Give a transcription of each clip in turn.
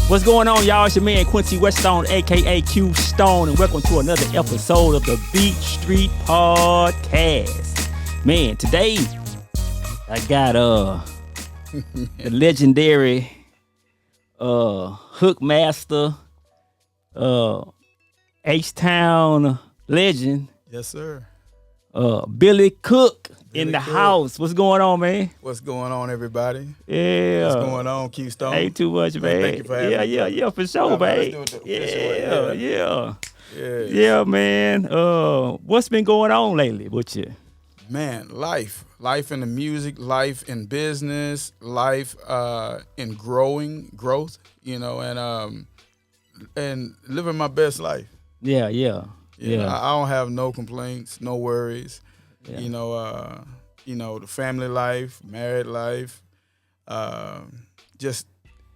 What's going on, y'all? It's your man Quincy Weststone, aka Q Stone, and welcome to another episode of the BeatStreet Podcast. Man, today I got the legendary hook master, H-Town legend. Yes, sir. Billy Cook in the house. What's going on, man? What's going on, everybody? Yeah. What's going on, Q Stone? Ain't too much, man. Thank you for having me. Yeah, for sure, man. Yeah, man. What's been going on lately with you? Man, life in the music, life in business, life in growth, and living my best life. Yeah. I don't have no complaints, no worries. Yeah. The family life, married life, just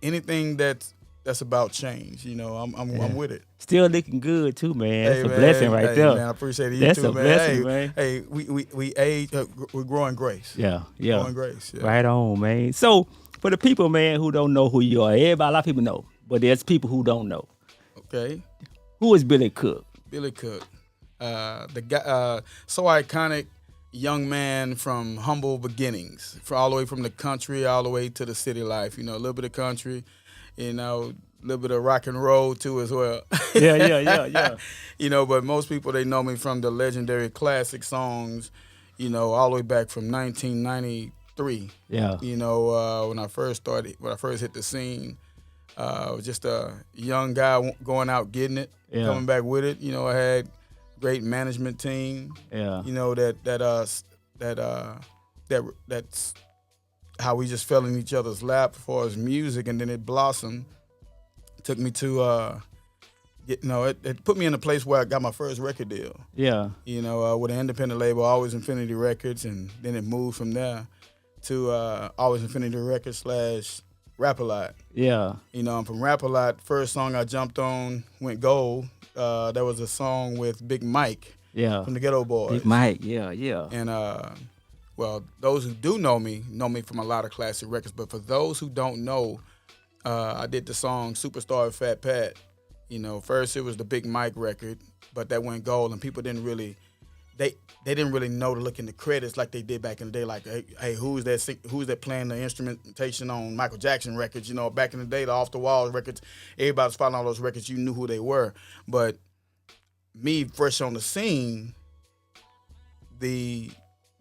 anything that's about change. I'm with it. Still looking good too, man. That's Hey, a man, blessing right there. Man, I appreciate it. That's you too, a man. blessing, man. Hey, we age, we're growing grace. Yeah. Growing grace. Yeah. Right on, man. So for the people, man, who don't know who you are, a lot of people know, but there's people who don't know. Okay. Who is Billy Cook? Billy Cook, the guy, so iconic young man from humble beginnings, all the way from the country, all the way to the city life. A little bit of country, a little bit of rock and roll too as well. Yeah. But most people, they know me from the legendary classic songs, all the way back from 1993. Yeah. When I first hit the scene, I was just a young guy going out getting it, coming back with it. I had great management team. Yeah. That's how we just fell in each other's lap as far as music, and then it blossomed. Took me to it put me in a place where I got my first record deal. Yeah. With an independent label, Always Infinity Records, and then it moved from there to Always Infinity Records / Rap-A-Lot. Yeah. And from Rap-A-Lot, first song I jumped on went gold. That was a song with Big Mike. Yeah. From the Ghetto Boys. Big Mike. Yeah. And those who do know me from a lot of classic records. But for those who don't know, I did the song Superstar with Fat Pat. First it was the Big Mike record, but that went gold, and people didn't really. They didn't really know to look in the credits like they did back in the day. Like, hey, who's that playing the instrumentation on Michael Jackson records? Back in the day, the Off the Wall records, everybody was following all those records. You knew who they were. But me, fresh on the scene, the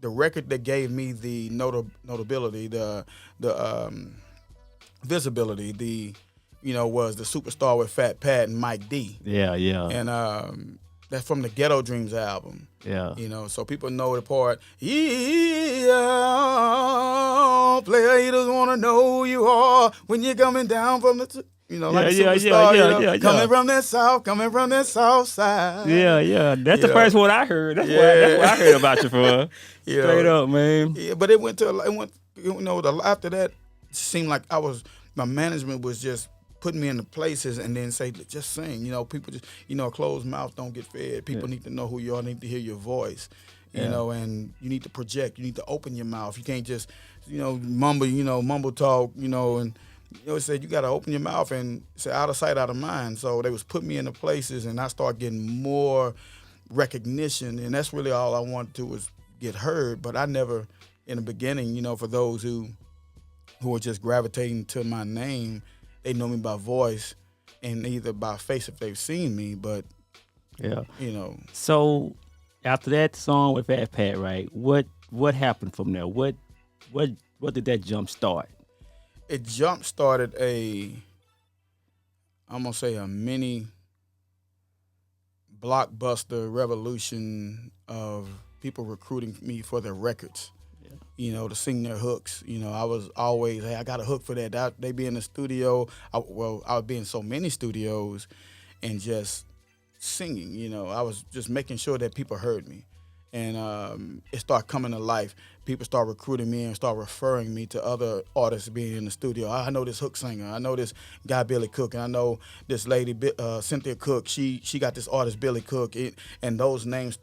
record that gave me the notability, the visibility, was the Superstar with Fat Pat and Mike D. Yeah. And that's from the Ghetto Dreams album. Yeah. So people know the part. Yeah, player haters wanna know who you are when you're coming down from the superstar. Coming from that south side. Yeah. That's the first one I heard. That's what I heard about you for. Straight up, man. Yeah, but after that, it seemed like my management was just putting me into places and then say, just sing. People just, a closed mouth don't get fed. People need to know who you are, need to hear your voice, and you need to project. You need to open your mouth. You can't just, mumble talk, and, it said you got to open your mouth and say out of sight, out of mind. So they was putting me into places, and I started getting more recognition, and that's really all I wanted to was get heard. But I never, in the beginning, for those who were just gravitating to my name, they know me by voice and either by face if they've seen me, but So after that song with Fat Pat, right? What happened from there? What did that jump start? It jump started I'm gonna say a mini blockbuster revolution of people recruiting me for their records. To sing their hooks. I was always, hey, I got a hook for that. They be in the studio. I would be in so many studios and just singing. I was just making sure that people heard me. And it started coming to life. People start recruiting me and start referring me to other artists being in the studio. I know this hook singer. I know this guy, Billy Cook. And I know this lady, Cynthia Cook. She got this artist, Billy Cook. And those names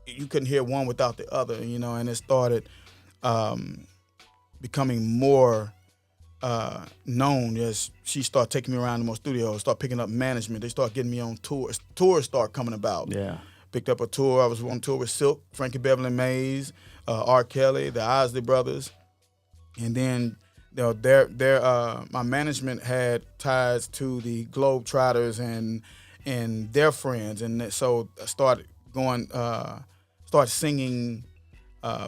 you couldn't hear one without the other, and it started becoming more known as she started taking me around the most studios, start picking up management. They start getting me on tours. Tours start coming about. Yeah. Picked up a tour. I was on tour with Silk, Frankie Beverly Mays, R. Kelly, the Isley Brothers, and then my management had ties to the Globetrotters and their friends, and so I started singing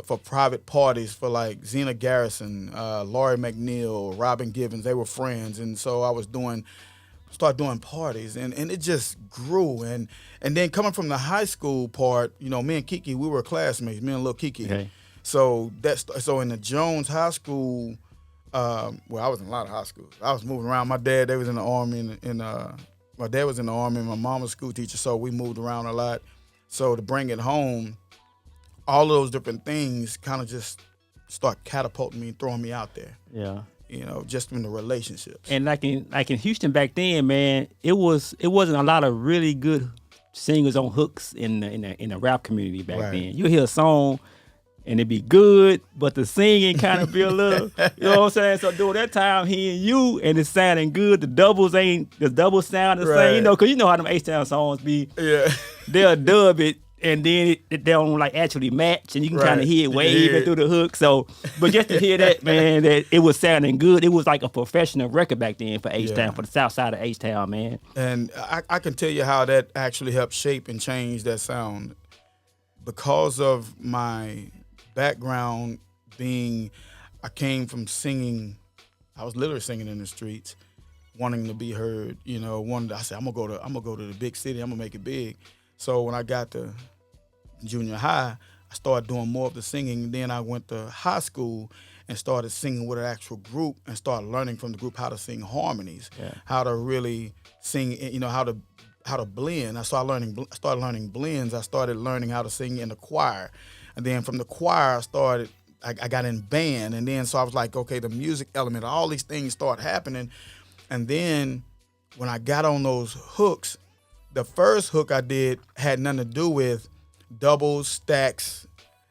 for private parties for like Zena Garrison, Laurie McNeil, Robin Givens. They were friends, and so I was start doing parties, and it just grew. And then coming from the high school part, me and Keke, we were classmates, me and Lil Keke. Okay. So in the Jones High School, I was in a lot of high schools. I was moving around. My dad, they was in the Army, my dad was in the Army, and my mom was a school teacher, so we moved around a lot. So to bring it home, all of those different things kind of just start catapulting me and throwing me out there. Yeah. Just in the relationships. And like in Houston back then, man, it wasn't a lot of really good singers on hooks in the rap community back Right. then. You hear a song and it be good, but the singing kind of be a little, you know what I'm saying? So during that time, hearing you and it's sounding good, the doubles sound the Right. same, because you know how them H-Town songs be. Yeah. They'll dub it, and then they don't like actually match, and you can kind Right. of hear it You can waving hear it. through the hook. So, but just to hear that, man, that it was sounding good. It was like a professional record back then for H-Town, Yeah. for the south side of H-Town, man. And I can tell you how that actually helped shape and change that sound. Because of my background I came from singing, I was literally singing in the streets, wanting to be heard, I said, I'm gonna go to the big city, I'm gonna make it big. So when I got to junior high, I started doing more of the singing. Then I went to high school and started singing with an actual group and started learning from the group how to sing harmonies, how to really sing, how to blend. I started learning blends. I started learning how to sing in the choir. And then from the choir, I got in band. And then so I was like, okay, the music element, all these things start happening. And then when I got on those hooks, the first hook I did had nothing to do with doubles, stacks,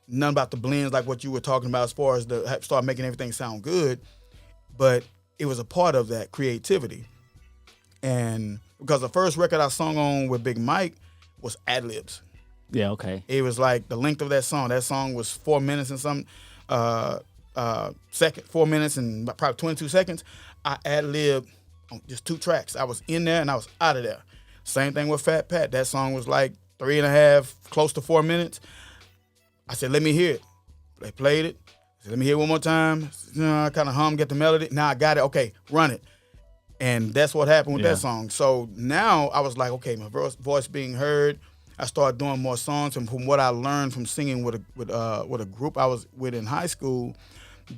none about the blends like what you were talking about as far as start making everything sound good. But it was a part of that creativity. And because the first record I sung on with Big Mike was ad-libs. Yeah, okay. It was like the length of that song. That song was 4 minutes and something, 4 minutes and probably 22 seconds. I ad-libbed on just 2 tracks. I was in there and I was out of there. Same thing with Fat Pat. That song was like 3.5, close to 4 minutes. I said, let me hear it. They played it. I said, let me hear it one more time. I kind of get the melody. Now I got it. Okay, run it. And that's what happened with that song. So now I was like, okay, my voice being heard. I started doing more songs, and from what I learned from singing with a group I was with in high school,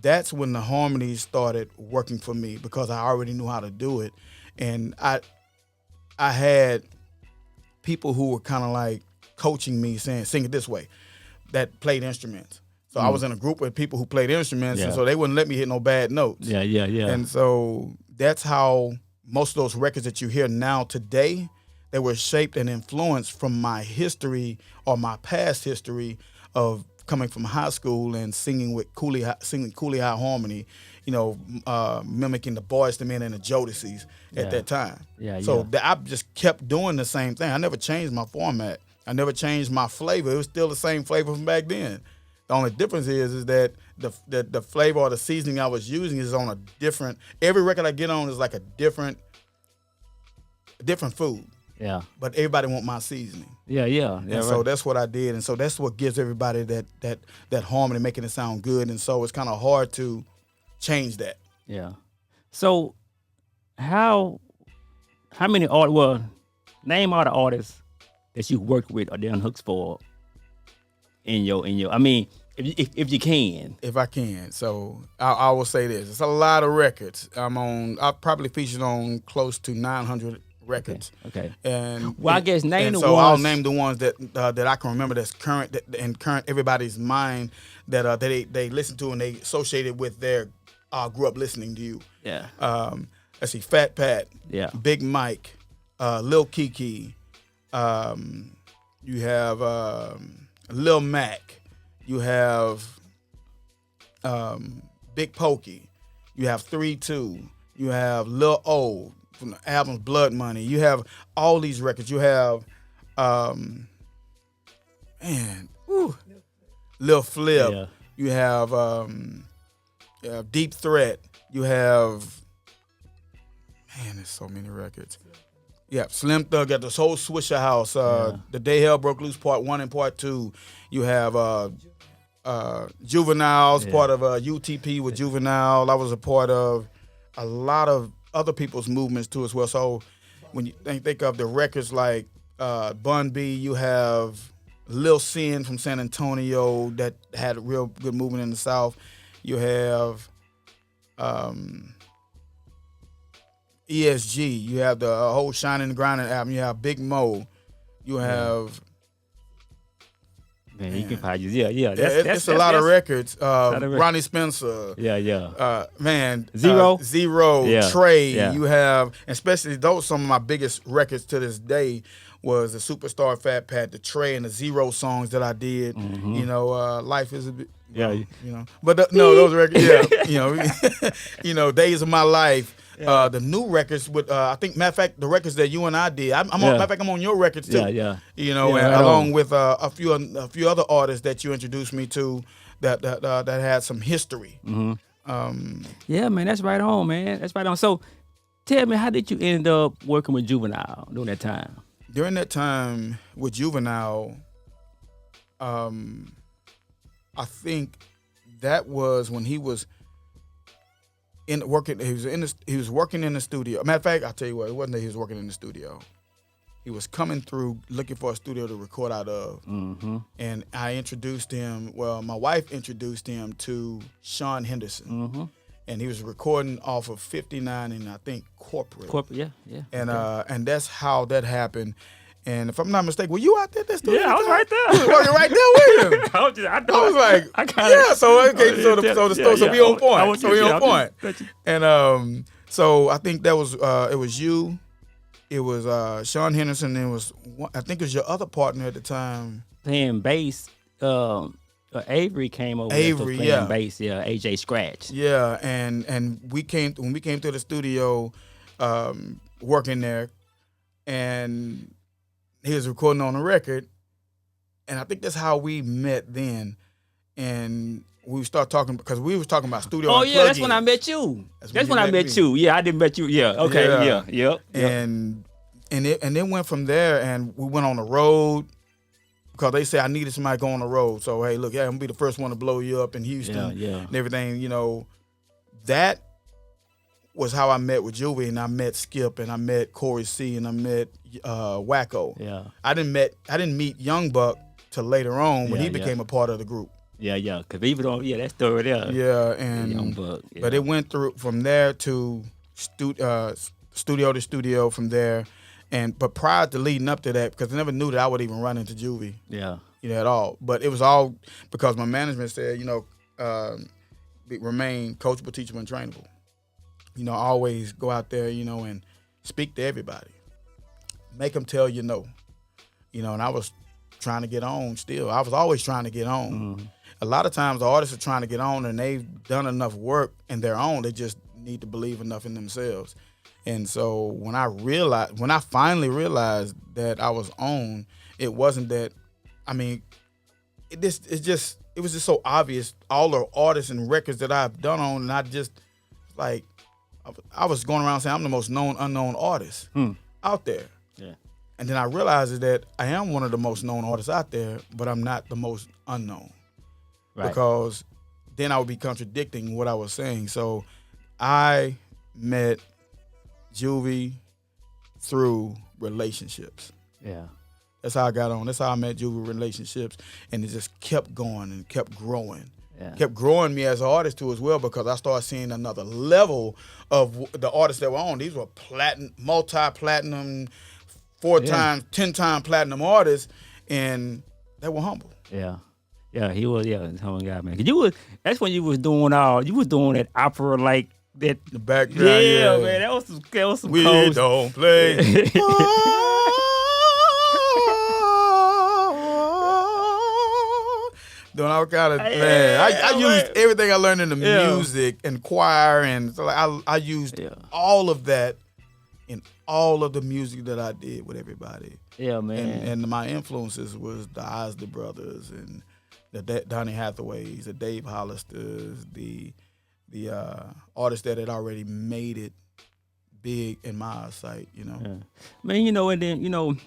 that's when the harmonies started working for me because I already knew how to do it, and I had people who were kind of like coaching me, saying sing it this way, that played instruments. So I was in a group with people who played instruments, and so they wouldn't let me hit no bad notes. Yeah. And so that's how most of those records that you hear now today, they were shaped and influenced from my history or my past history of coming from high school and singing with singing Coolie High Harmony, mimicking the Boyz II Men and the Jodeci's at that time. So I just kept doing the same thing. I never changed my format. I never changed my flavor. It was still the same flavor from back then. The only difference is that the flavor or the seasoning I was using is on a different. Every record I get on is like a different food. Yeah. But everybody want my seasoning. Yeah. And so that's what I did. And so that's what gives everybody that harmony, making it sound good. And so it's kind of hard to change that. Yeah. So how many name all the artists that you worked with or done hooks for in your I mean, if you can. If I can. So I will say this. It's a lot of records. I've probably featured on close to 900 records. Okay. And I guess name the so ones. I'll name the ones that I can remember that's current in everybody's mind that they listen to and they associated with their grew up listening to you. Yeah. Let's see, Fat Pat. Yeah. Big Mike, Lil Keke. You have Lil Mac. You have Big Pokey. You have 3-2. You have Lil O from the album's Blood Money. You have all these records. You have, Lil Flip. Yeah. You have Deep Threat. You have, there's so many records. Yeah, Slim Thug got this whole Swisher House. The Day Hell Broke Loose Part 1 and Part 2. You have Juvenile's part of UTP with Juvenile. I was a part of a lot of other people's movements too as well. So when you think of the records like Bun B, you have Lil Sin from San Antonio that had a real good movement in the South. You have ESG. You have the whole Shining and Grinding album. You have Big Mo. You have... Man, you can probably just, It's a lot of records. Ronnie Spencer. Zero. Trey. Yeah. You have, especially those, some of my biggest records to this day was the Superstar Fat Pat, the Trey and the Zero songs that I did. Mm-hmm. You know, Life is a bit, Yeah. you know. But no, those records, Days of My Life. Yeah. The new records with I think, matter of fact, the records that you and I did. Matter of fact, I'm on your records too. Yeah. You know, and along with a few other artists that you introduced me to that had some history. Mm-hmm. Yeah, man, that's right on, man. That's right on. So, tell me, how did you end up working with Juvenile during that time? During that time with Juvenile, I think that was when he was working. He was working in the studio. Matter of fact, I'll tell you what, it wasn't that he was working in the studio. He was coming through looking for a studio to record out of. Mm-hmm. And I introduced him, my wife introduced him to Sean Henderson. Mm-hmm. And he was recording off of 59 and I think Corporate. Yeah. And that's how that happened. And if I'm not mistaken, were you out there? Yeah, I was right there. I was working right there with him. I was like, so we on point. So we on point. And so I think that was it was you, it was Sean Henderson, and it was I think it was your other partner at the time playing bass. Avery came over. Avery, playing bass. Yeah, AJ Scratch. Yeah, and when we came to the studio, working there, and he was recording on a record, and I think that's how we met then. And we started talking because we was talking about studio. Oh yeah, that's when I met you. That's when I met you. Yeah, I didn't met you. Yeah, okay, yeah. And it went from there, and we went on the road because they said I needed somebody to go on the road. So hey, look, I'm gonna be the first one to blow you up in Houston, and everything. You know, that was how I met with Juvie, and I met Skip, and I met Corey C, and I met Wacko. Yeah, I didn't meet Young Buck till later on when he became a part of the group. Yeah, because even though that story there. Yeah, and Young Buck. Yeah. But it went through from there to studio to studio from there, but prior to leading up to that, because I never knew that I would even run into Juvie. Yeah, at all. But it was all because my management said, remain coachable, teachable, and trainable. Always go out there, and speak to everybody. Make them tell you no. And I was trying to get on still. I was always trying to get on. Mm-hmm. A lot of times the artists are trying to get on and they've done enough work in their own. They just need to believe enough in themselves. And so when I finally realized that I was on, it wasn't that, it was just so obvious, all the artists and records that I've done on, and I just, I was going around saying I'm the most known unknown artist out there. Yeah. And then I realized that I am one of the most known artists out there, but I'm not the most unknown. Right. Because then I would be contradicting what I was saying. So I met Juvie through relationships. Yeah. That's how I got on. That's how I met Juvie, relationships. And it just kept going and kept growing. Yeah. Kept growing me as an artist too as well, because I started seeing another level of the artists that were on. These were multi-platinum, 4-time, 10-time platinum artists, and they were humble. Yeah. Yeah, he was, humble guy, man. That's when you was doing that opera like that. The background, man, that was some We coast. Don't play. Doing all kind of Yeah, I used man. everything I learned in the Yeah. music and choir, and so like I used all of that in all of the music that I did with everybody. Yeah, man. And my influences was the Isley Brothers and the Donny Hathaways, the Dave Hollisters, the artists that had already made it big in my eyesight, you know. Yeah. Man, and then,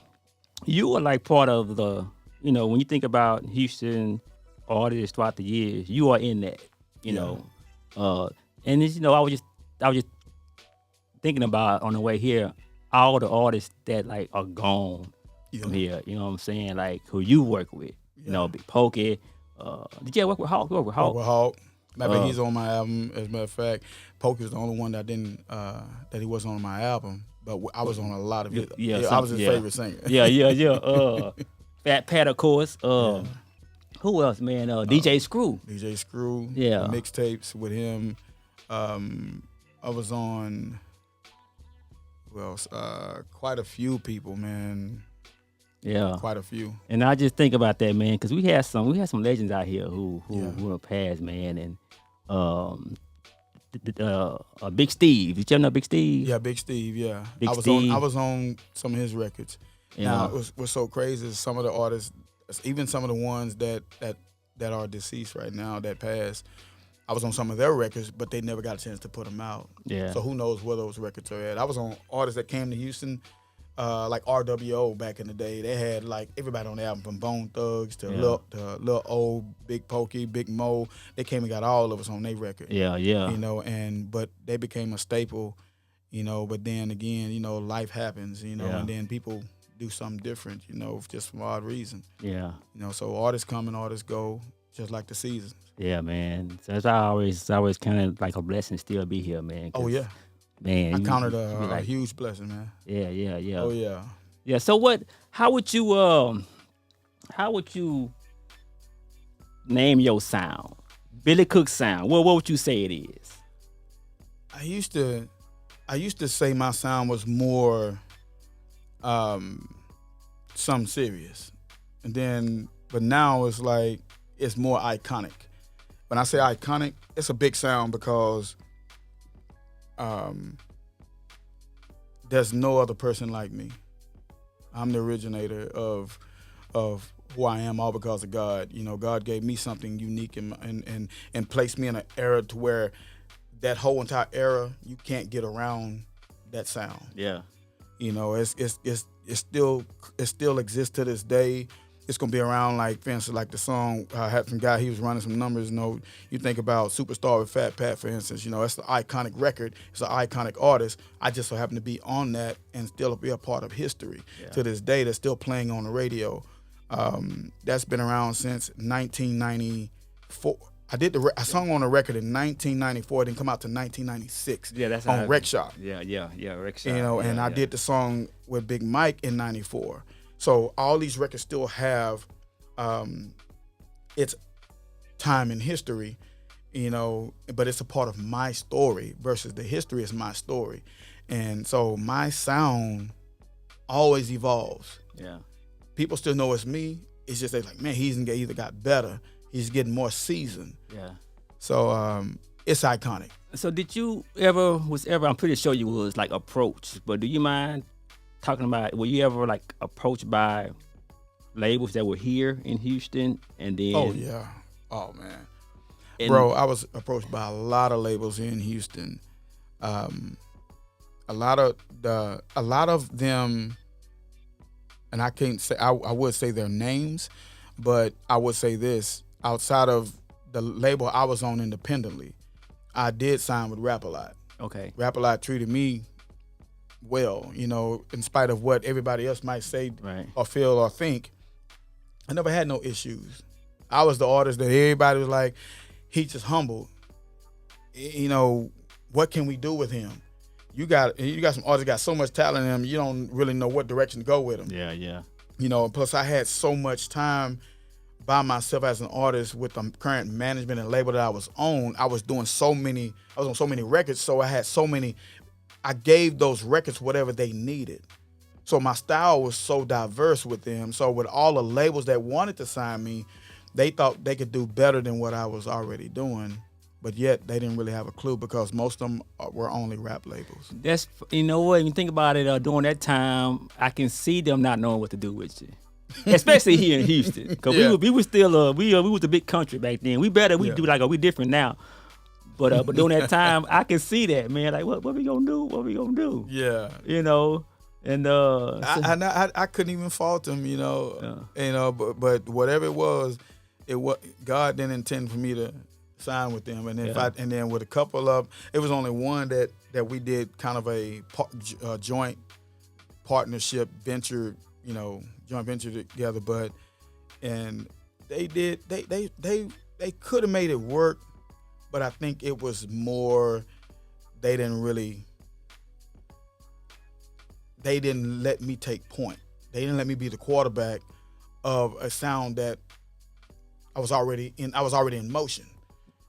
you were like part of the, when you think about Houston artists throughout the years, you are in that, know. And it's, I was just thinking about on the way here, all the artists that like are gone from here, you know what I'm saying? Like who you work with, Big Pokey. Did you ever work with Hawk? You work with Hawk? Work with Hawk. Maybe he's on my album. As a matter of fact, Pokey was the only one that didn't that he wasn't on my album, but I was on a lot of it. I was his favorite singer. Yeah. Fat Pat, of course. Who else, man? DJ Screw. DJ Screw. Yeah. Mixtapes with him. I was on. Who else? Quite a few people, man. Yeah, quite a few. And I just think about that, man, because we had some legends out here who have passed, man, and Big Steve. Did you ever know Big Steve? Yeah, Big Steve. Yeah, I was on some of his records. Yeah. Now, what's so crazy is some of the artists, even some of the ones that are deceased right now that passed. I was on some of their records, but they never got a chance to put them out. Yeah. So who knows where those records are at? I was on artists that came to Houston. Like RWO back in the day, they had like everybody on the album from Bone Thugs to Lil Old, Big Pokey, Big Mo. They came and got all of us on their record. Yeah. But they became a staple, But then again, life happens, and then people do something different, just for odd reason. Yeah. So artists come and artists go, just like the seasons. Yeah, man. So it's always kind of like a blessing still be here, man. Oh yeah. Man, I counted a huge blessing, man. Yeah. Oh yeah. Yeah. So how would you name your sound? Billy Cook's sound. What would you say it is? I used to say my sound was more something serious. But now it's like it's more iconic. When I say iconic, it's a big sound because there's no other person like me. I'm the originator of who I am, all because of God. God gave me something unique and placed me in an era to where that whole entire era you can't get around that sound. Yeah. It still exists to this day. It's gonna be around, like, for instance, like the song I had from guy, he was running some numbers. You think about Superstar with Fat Pat, for instance. It's an iconic record. It's an iconic artist. I just so happen to be on that and still be a part of history to this day. That's still playing on the radio. That's been around since 1994. I sung on a record in 1994. It didn't come out to 1996. Yeah, that's on Rec Shop. Yeah, Rec Shop. I did the song with Big Mike in '94. So all these records still have its time in history, but it's a part of my story versus the history is my story. And so my sound always evolves. Yeah. People still know it's me. It's just they're like, man, he's either got better, he's getting more seasoned. Yeah. So it's iconic. So did you ever, I'm pretty sure you was like approached, but do you mind talking about, were you ever like approached by labels that were here in Houston and then? Oh yeah. Oh man. Bro, I was approached by a lot of labels in Houston. A lot of them, and I can't say, I would say their names, but I would say this, outside of the label I was on independently, I did sign with Rap-A-Lot. Okay. Rap-A-Lot treated me well, in spite of what everybody else might say or feel or think. I never had no issues. I was the artist that everybody was like, he's just humble. What can we do with him? You got some artists got so much talent in them, you don't really know what direction to go with them. Yeah. Plus I had so much time by myself as an artist with the current management and label that I was on. I was on so many records, so I gave those records whatever they needed. So my style was so diverse with them. So with all the labels that wanted to sign me, they thought they could do better than what I was already doing, but yet they didn't really have a clue because most of them were only rap labels. That's, you know what, when you think about it, during that time, I can see them not knowing what to do with you. Especially here in Houston. Because we were still, we was a big country back then. We do like, we different now. But during that time, I can see that, man. Like, what we gonna do? What we gonna do? Yeah. You know? And I couldn't even fault them, you know. Yeah. You know, but whatever it was God didn't intend for me to sign with them. And then and then with a couple of, it was only one that we did kind of a joint partnership venture, you know, joint venture together. But and they could have made it work, but I think it was more they didn't let me take point. They didn't let me be the quarterback of a sound that I was already in motion.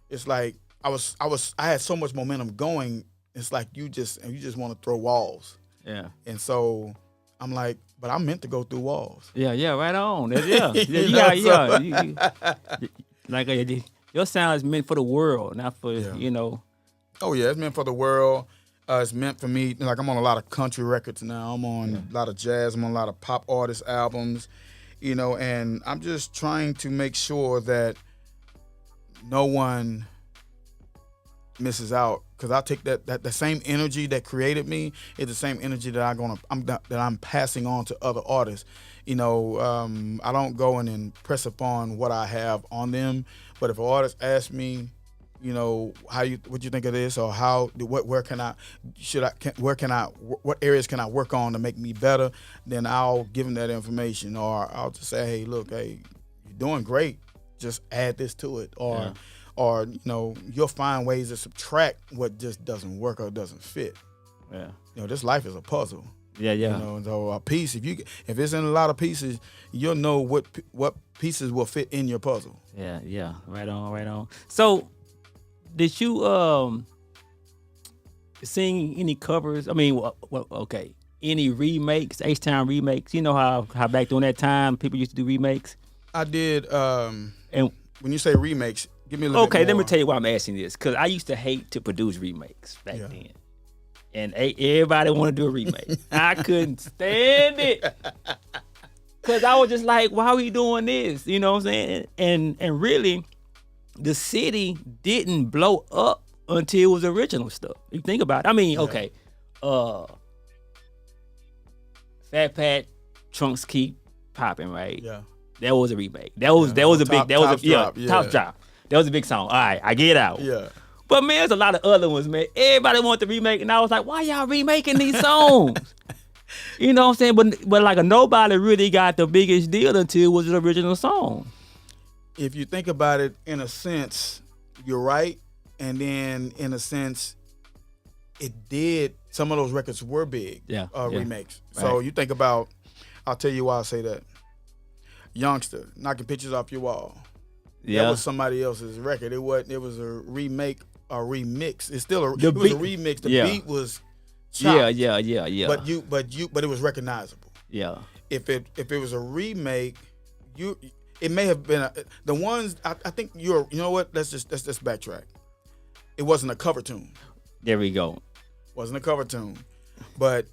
It's like I had so much momentum going. It's like you just want to throw walls. Yeah. And so I'm like, but I'm meant to go through walls. Yeah, right on. Like your sound is meant for the world, not for you know. Oh yeah, it's meant for the world. It's meant for me. Like I'm on a lot of country records now. I'm on a lot of jazz. I'm on a lot of pop artist albums, you know. And I'm just trying to make sure that no one misses out, because I take that the same energy that created me is the same energy that I'm passing on to other artists. You know, I don't go in and press upon what I have on them, but if an artist asks me, you know, what you think of this, or what areas can I work on to make me better, then I'll give them that information, or I'll just say, hey, look, you're doing great, just add this to it, or you know, you'll find ways to subtract what just doesn't work or doesn't fit. Yeah, you know, this life is a puzzle. Yeah. You know, so a piece, if it's in a lot of pieces, you'll know what pieces will fit in your puzzle. Yeah, right on. So, did you sing any covers? I mean, okay, any remakes, H-Town remakes? You know how back during that time people used to do remakes? I did. And when you say remakes, give me a little bit more. Okay, let me tell you why I'm asking this, because I used to hate to produce remakes back then. And everybody wanted to do a remake. I couldn't stand it. Because I was just like, why are we doing this? You know what I'm saying? And really, the city didn't blow up until it was original stuff. You think about it. I mean, okay. Fat Pat, Trunks Keep Popping, right? Yeah. That was a remake. That was a big Top Drop. That was a big song. All right, I get out. Yeah. But man, there's a lot of other ones, man. Everybody wanted to remake, and I was like, why y'all remaking these songs? You know what I'm saying? But like nobody really got the biggest deal until it was the original song. If you think about it, in a sense, you're right. And then in a sense, some of those records were big remakes. Right. So you think about, I'll tell you why I say that. Youngster, Knocking Pictures Off Your Wall. Yeah. That was somebody else's record. It was a remake, a remix. It was a remix. The beat was chopped. Yeah. But it was recognizable. Yeah. If it was a remake, it may have been the ones. I think you know what? Let's just backtrack. It wasn't a cover tune. There we go. Wasn't a cover tune, but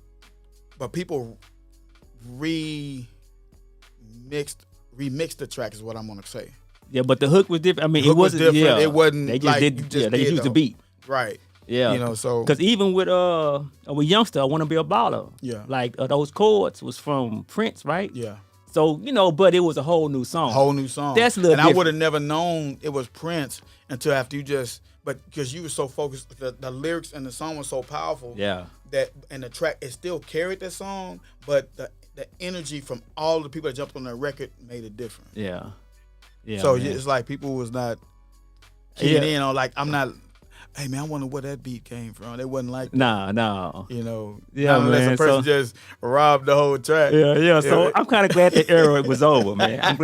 people remixed the track is what I'm gonna say. Yeah, but the hook was different. I mean, it wasn't different. Yeah, it wasn't. They just used the beat. Right. Yeah. You know, so because even with Youngster, I Want to Be a Baller. Yeah. Like those chords was from Prince, right? Yeah. So you know, but it was a whole new song. That's a little different. I would have never known it was Prince until after because you were so focused. The lyrics and the song was so powerful. Yeah. And the track, it still carried that song, but the energy from all the people that jumped on that record made it different. Yeah. Yeah, so man. It's like people was not keying in on, like, I'm not, hey man, I wonder where that beat came from. They wasn't like that. No. You know, unless a person just robbed the whole track. Yeah. So I'm kind of glad the era was over, man.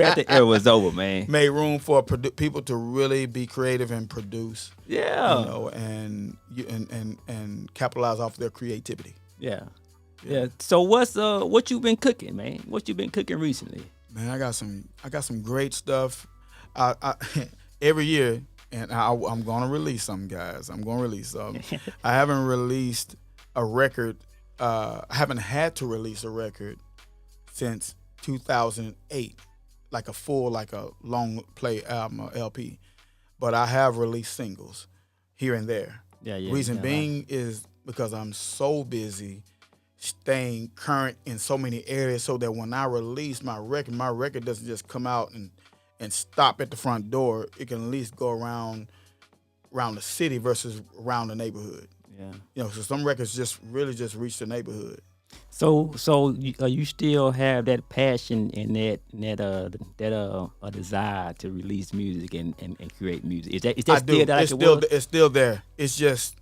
Made room for people to really be creative and produce. Yeah. You know, and capitalize off their creativity. Yeah. So what you been cooking, man? What you been cooking recently? Man, I got some great stuff. I every year, and I'm gonna release some, guys. I'm gonna release some. I haven't released a record. I haven't had to release a record since 2008, like a long play album, or LP. But I have released singles here and there. Reason being is because I'm so busy staying current in so many areas, so that when I release my record doesn't just come out and stop at the front door. It can at least go around the city versus around the neighborhood. Yeah. So some records just reach the neighborhood. So you still have that passion and that desire to release music and create music. Is that I still do. that It's still there. It's just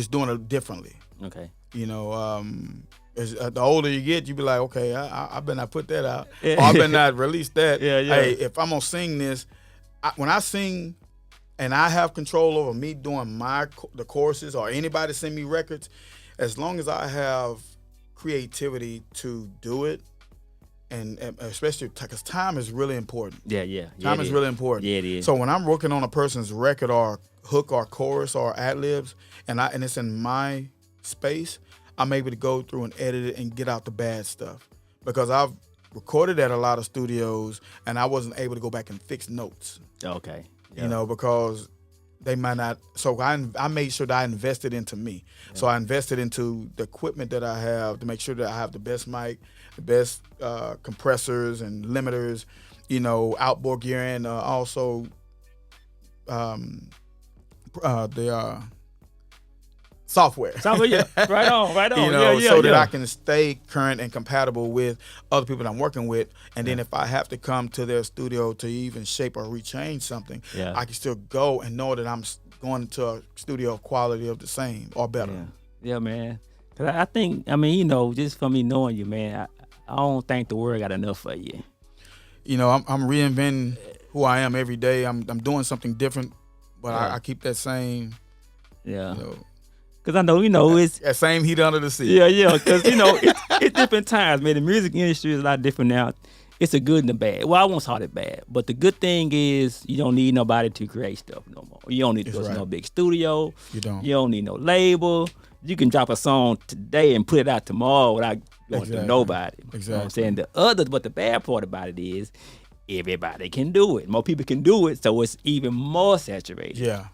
doing it differently. Okay. The older you get, you be like, okay, I better not put that out. Yeah. Or I better not release that. Yeah. Hey, if I'm gonna sing this, when I sing, and I have control over me doing the choruses, or anybody send me records, as long as I have creativity to do it, and especially because time is really important. Yeah. Time is really important. Yeah, it is. So when I'm working on a person's record or hook or chorus or ad libs, and it's in my space, I'm able to go through and edit it and get out the bad stuff, because I've recorded at a lot of studios and I wasn't able to go back and fix notes. Okay. Because they might not. So I made sure that I invested into me. Yeah. So I invested into the equipment that I have to make sure that I have the best mic, the best compressors and limiters, outboard gear, and also the software. Yeah. Right on. So that I can stay current and compatible with other people that I'm working with. And then if I have to come to their studio to even shape or rechange something, I can still go and know that I'm going to a studio of quality of the same or better. Yeah, man. Cause I think, just for me knowing you, man, I don't think the world got enough for you. I'm reinventing who I am every day. I'm doing something different, but I keep that same. Yeah. Cause I know, it's that same heat under the seat. Yeah. Cause it's different times, man. The music industry is a lot different now. It's a good and a bad. Well, I won't call it bad, but the good thing is you don't need nobody to create stuff no more. You don't need to go to no big studio. You don't. You don't need no label. You can drop a song today and put it out tomorrow without going to nobody. Exactly. You know what I'm saying? But the bad part about it is everybody can do it. More people can do it, so it's even more saturated. Yeah.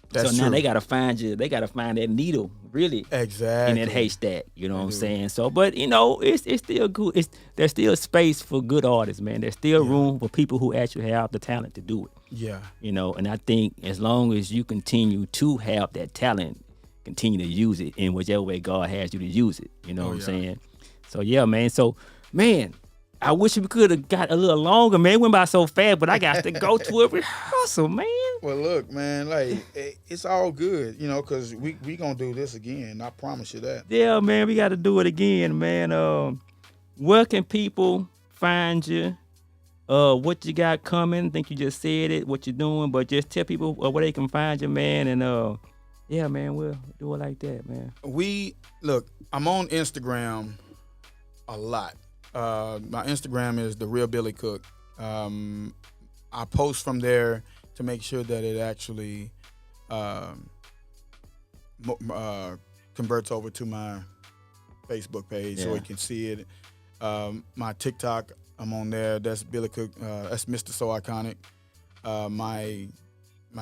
That's so now they gotta find you. They gotta find that needle, really, exactly, in that haystack. You know what I'm saying? So, but it's still good. There's still space for good artists, man. There's still room for people who actually have the talent to do it. Yeah. And I think as long as you continue to have that talent, continue to use it in whichever way God has you to use it. You know what I'm saying? So yeah, man. So man, I wish we could have got a little longer, man. It went by so fast, but I got to go to a rehearsal, man. Well, look, man, it's all good, because we gonna do this again. I promise you that. Yeah, man, we got to do it again, man. Where can people find you? What you got coming? I think you just said it, what you're doing, but just tell people where they can find you, man. And yeah, man, we'll do it like that, man. I'm on Instagram a lot. My Instagram is The Real Billy Cook. I post from there to make sure that it actually converts over to my Facebook page so you can see it. My TikTok, I'm on there. That's Billy Cook. That's Mr. So Iconic. My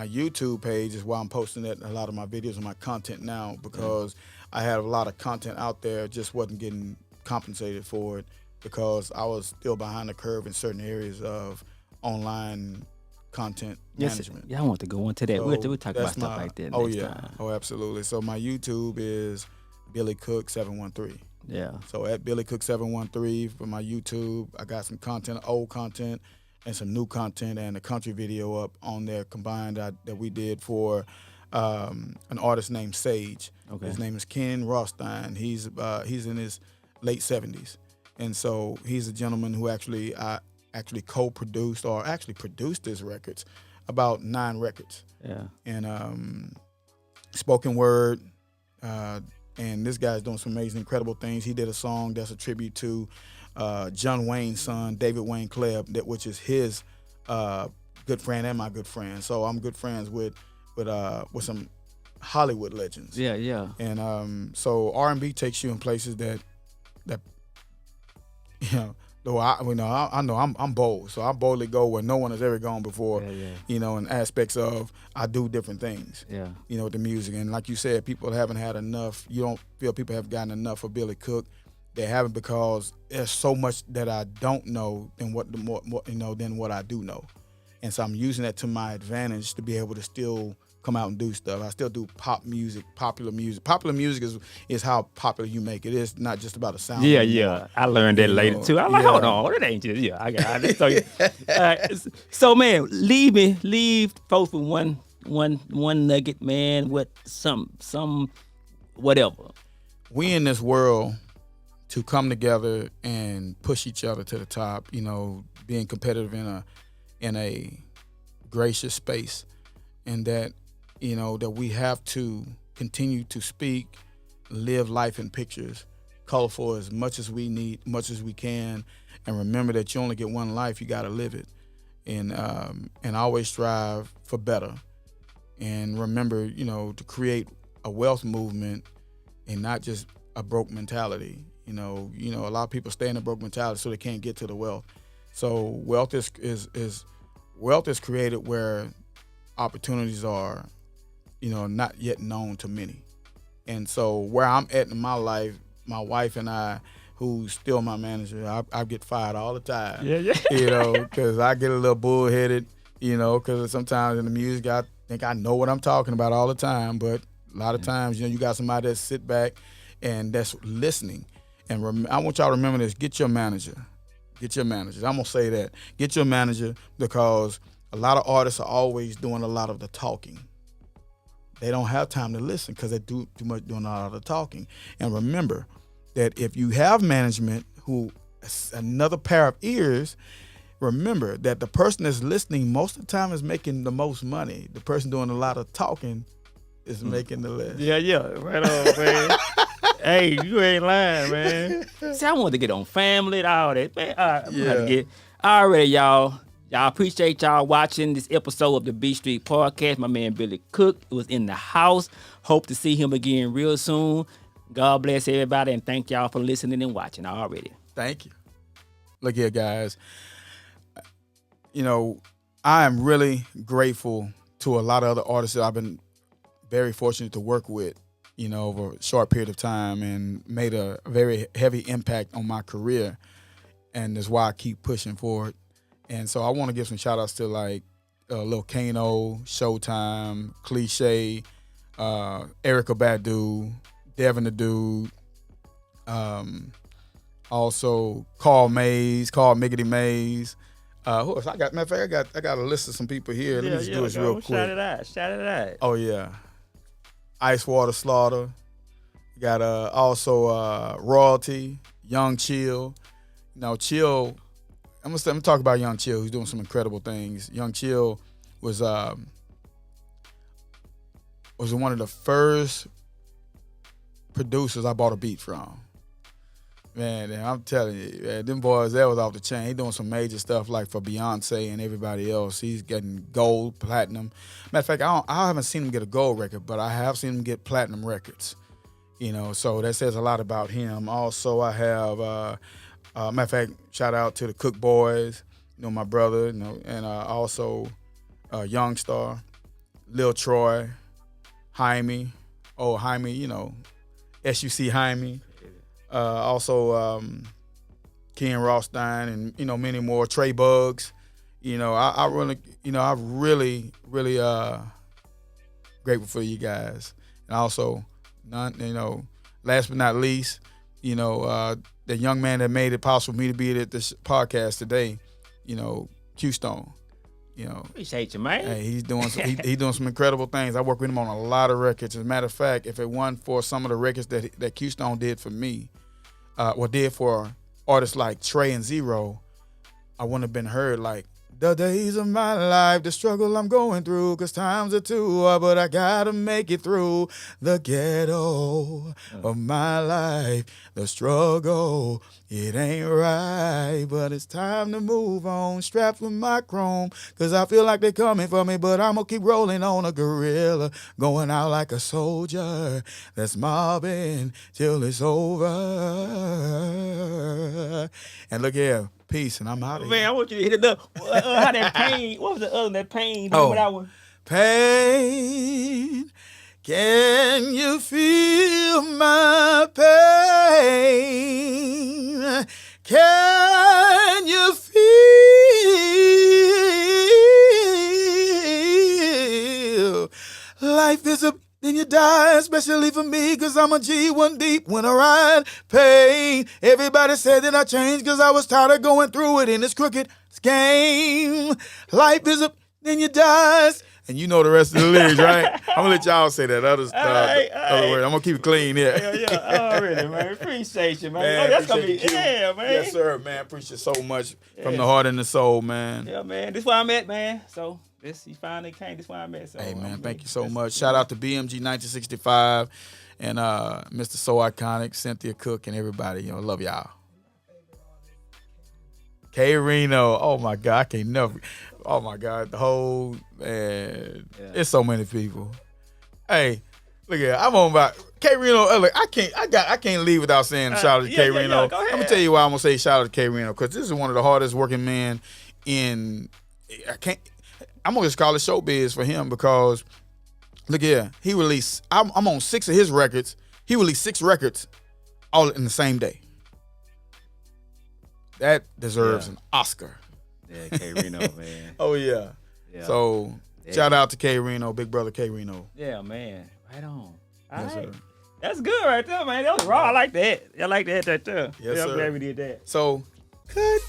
YouTube page is why I'm posting a lot of my videos and my content now, because I had a lot of content out there, just wasn't getting compensated for it, because I was still behind the curve in certain areas of online content management. Yeah, I want to go into that. So we'll talk about stuff like that next time. Oh, absolutely. So my YouTube is Billy Cook 713. Yeah. So at Billy Cook 713 for my YouTube, I got some content, old content, and some new content, and a country video up on there combined that we did for an artist named Sage. Okay. His name is Ken Rothstein. He's in his late 70s. And so he's a gentleman who actually co-produced or actually produced his records, about 9 records. Yeah. And spoken word, and this guy's doing some amazing, incredible things. He did a song that's a tribute to John Wayne's son, David Wayne Klebb, which is his good friend and my good friend. So I'm good friends with some Hollywood legends. Yeah, yeah. And so R&B takes you in places that you know. Though I know I'm bold, so I boldly go where no one has ever gone before. Yeah. You know, in aspects of I do different things. Yeah. You know, with the music, and like you said, people haven't had enough. You don't feel people have gotten enough of Billy Cook. They haven't, because there's so much that I don't know than what than what I do know, and so I'm using that to my advantage to be able to still come out and do stuff. I still do pop music, popular music. Popular music is how popular you make it. It's not just about the sound. Yeah, anymore. yeah. I learned that later too. I'm like, hold on, it ain't just I got it. So man, leave folks with one nugget, man, with some whatever. We in this world to come together and push each other to the top, you know, being competitive in a gracious space, and that, you know, that we have to continue to speak, live life in pictures, colorful as much as we need, much as we can, and remember that you only get one life, you got to live it, and always strive for better, and remember, you know, to create a wealth movement and not just a broke mentality. You know, a lot of people stay in a broke mentality so they can't get to the wealth. So wealth is created where opportunities are, you know, not yet known to many. And so where I'm at in my life, my wife and I, who's still my manager, I get fired all the time. Yeah. You know, because I get a little bullheaded, you know, because sometimes in the music I think I know what I'm talking about all the time, but a lot of times, you know, you got somebody that sit back and that's listening. And I want y'all to remember this: get your manager. Get your managers. I'm gonna say that. Get your manager, because a lot of artists are always doing a lot of the talking. They don't have time to listen because they do too much doing a lot of the talking. And remember that if you have management who another pair of ears, remember that the person that's listening most of the time is making the most money. The person doing a lot of talking is making the less. Yeah. Right on, man. Hey, you ain't lying, man. See, I wanted to get on family and all that, man. Already, y'all. Y'all appreciate y'all watching this episode of the BeatStreet Podcast. My man Billy Cook was in the house. Hope to see him again real soon. God bless everybody, and thank y'all for listening and watching already. Thank you. Look here, guys. You know, I am really grateful to a lot of other artists that I've been very fortunate to work with, you know, over a short period of time, and made a very heavy impact on my career. And that's why I keep pushing forward. And so I want to give some shout outs to like Lil Keke, Showtime, Cliche, Erykah Badu, Devin the Dude, also Carl Miggity Mays. Who else? Matter of fact, I got a list of some people here. Let me just do this real quick. Shout it out. Oh yeah. Ice Water Slaughter. You got also Royalty, Young Chill. Now Chill, I'm gonna talk about Young Chill, who's doing some incredible things. Young Chill was one of the first producers I bought a beat from. Man, I'm telling you, man, them boys, that was off the chain. He doing some major stuff like for Beyonce and everybody else. He's getting gold, platinum. Matter of fact, I haven't seen him get a gold record, but I have seen him get platinum records. You know, so that says a lot about him. Also, I have, matter of fact, shout out to the Cook Boys, you know, my brother, you know, and also Young Star, Lil Troy, Jaime, you know, SUC Jaime. Also Ken Rothstein, and you know, many more, Trey Bugs. You know, I really grateful for you guys. And also, last but not least, you know, the young man that made it possible for me to be at this podcast today, you know, Q Stone. You know, appreciate you, man. Hey, he's doing some incredible things. I work with him on a lot of records. As a matter of fact, if it wasn't for some of the records that Q Stone did for me, did for artists like Trey and Zero, I wouldn't have been heard like The days of my life, the struggle I'm going through, 'cause times are too hard, but I gotta make it through the ghetto of my life. The struggle, it ain't right, but it's time to move on. Strapped with my chrome, 'cause I feel like they're coming for me, but I'm gonna keep rolling on a gorilla, going out like a soldier that's mobbing till it's over. And look here. Peace, and I'm out of here. Man, I want you to hit it up. How that pain? What was the other that pain? Oh. That one? Pain, can you feel my pain? Can you feel life is a then you die, especially for me, 'cause I'm a G1 deep when I ride pain. Everybody said that I changed 'cause I was tired of going through it in this crooked game. Life is a, then you die. And you know the rest of the lyrics, right? I'm going to let y'all say that other word. I'm going to keep it clean here. Yeah. Already, man. Appreciate you, man. Man, that's going to be, appreciate man. Yes, sir, man. Appreciate so much from the heart and the soul, man. Yeah, man. This is where I'm at, man. So, he finally came. This is where I'm at. So, hey, man, thank you so much. Shout out to BMG 1965 and Mr. So Iconic, Cynthia Cook, and everybody. You know, love y'all. K Reno. Oh, my God. I can't never. Oh, my God. The whole, man. Yeah. It's so many people. Hey, look at I'm on about K Reno. Look, I can't leave without saying shout out to K Reno. Yeah, go ahead. Let me tell you why I'm going to say shout out to K Reno, because this is one of the hardest working men in, I'm going to just call it showbiz for him, because look here, he released, I'm on 6 of his records. He released 6 records all in the same day. That deserves an Oscar. Yeah, K Reno, man. Oh, yeah. So, shout out to K Reno, big brother K Reno. Yeah, man. Right on. All yes, right. Sir. That's good right there, man. That was raw. I like that. I like that right there. Yes, I'm sir. glad we did that. So, cut.